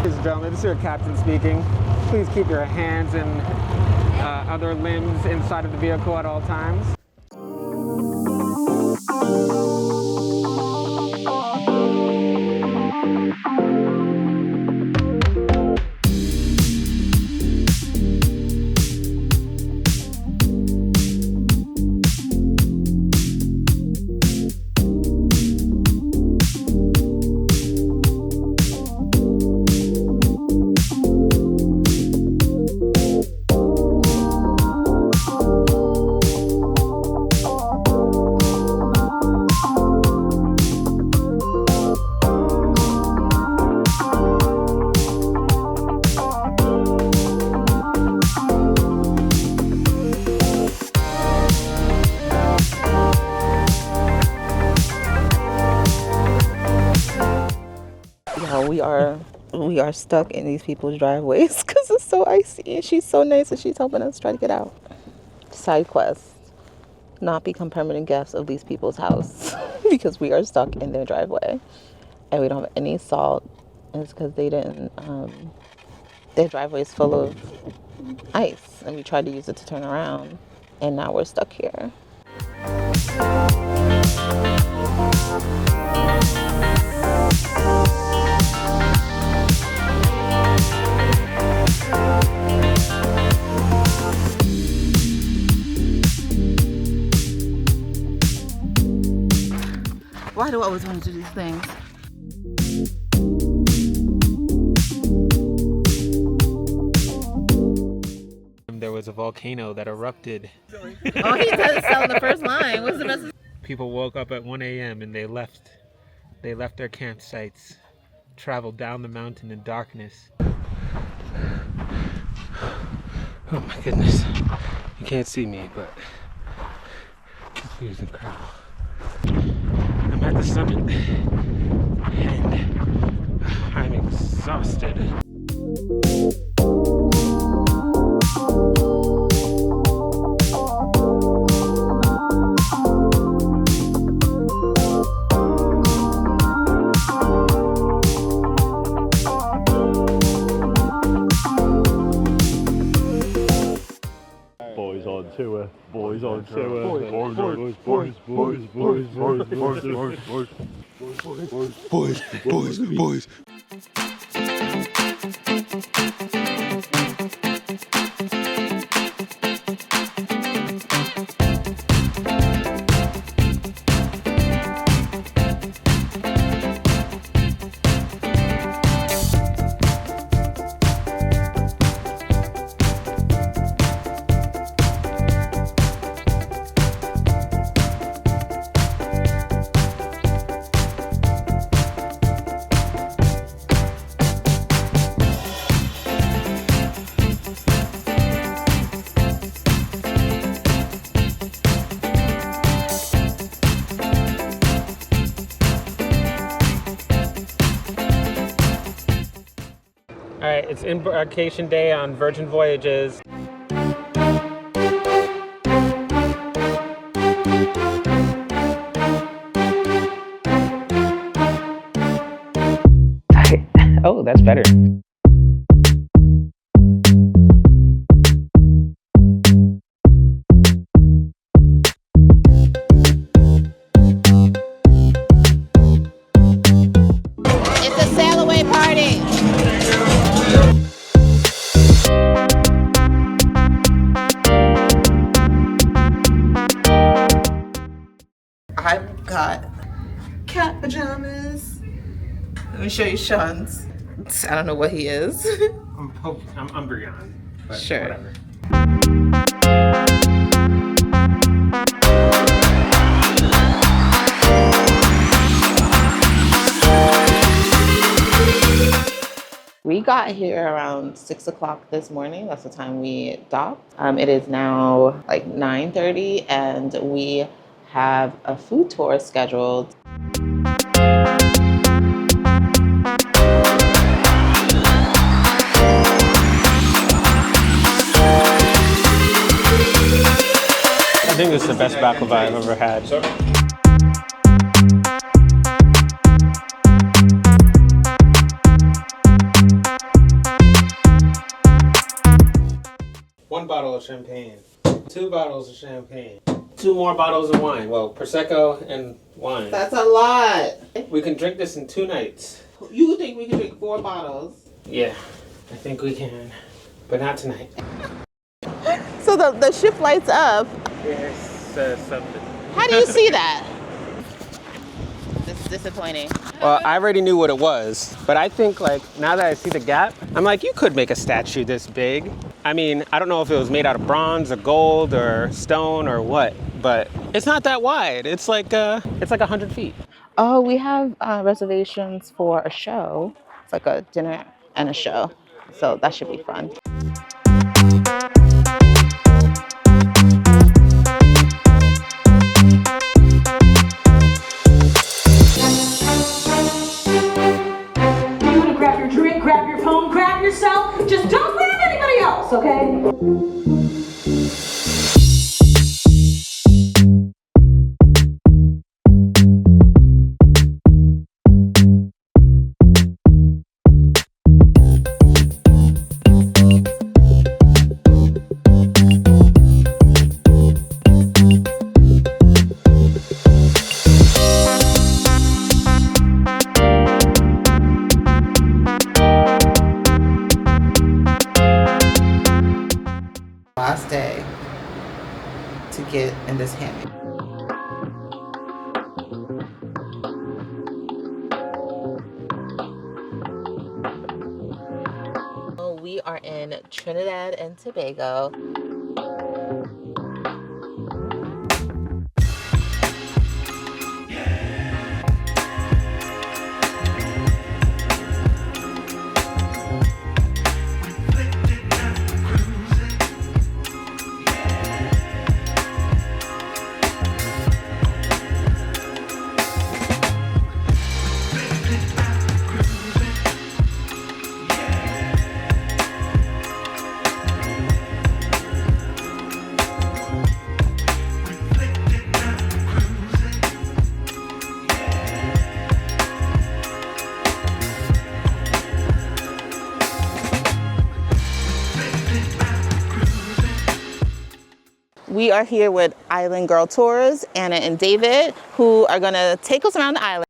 Ladies and gentlemen, this is your captain speaking. Please keep your hands and other limbs inside of the vehicle at all times. We are stuck in these people's driveways because it's so icy, and she's so nice and she's helping us try to get out. Side quest: not become permanent guests of these people's house because we are stuck in their driveway and we don't have any salt. And it's because they didn't their driveway is full of ice and we tried to use it to turn around and now we're stuck here. Why do I always want to do these things? There was a volcano that erupted. Oh, he does sell the first line. What's the message? People woke up at 1 a.m. and they left their campsites, traveled down the mountain in darkness. Oh my goodness. You can't see me, but this view is incredible. I'm at the summit and I'm exhausted. Boys on tour, boys on tour, boys. All right, it's embarkation day on Virgin Voyages. Oh, that's better. It's a sail away party. I've got cat pajamas. Let me show you Sean's. I don't know what he is. I'm Umbreon, but sure. Whatever. We got here around 6 o'clock this morning. That's the time we docked. It is now like 9:30 and we have a food tour scheduled. I think this is the best baklava I've ever had. 1 bottle of champagne, 2 bottles of champagne, 2 more bottles of wine. Well, Prosecco and wine. That's a lot. We can drink this in 2 nights. You think we can drink 4 bottles? Yeah, I think we can, but not tonight. So the shift lights up. It says something. How do you see that? This is disappointing. Well, I already knew what it was, but I think like now that I see the gap, I'm like, you could make a statue this big. I mean, I don't know if it was made out of bronze or gold or stone or what, but it's not that wide. It's like 100 feet. Oh, we have reservations for a show. It's like a dinner and a show. So that should be fun. You want to grab your drink, grab your phone, grab yourself. Just don't grab anybody else, okay? Last day to get in this hammock. We are in Trinidad and Tobago. We are here with Island Girl Tours, Anna and David, who are gonna take us around the island.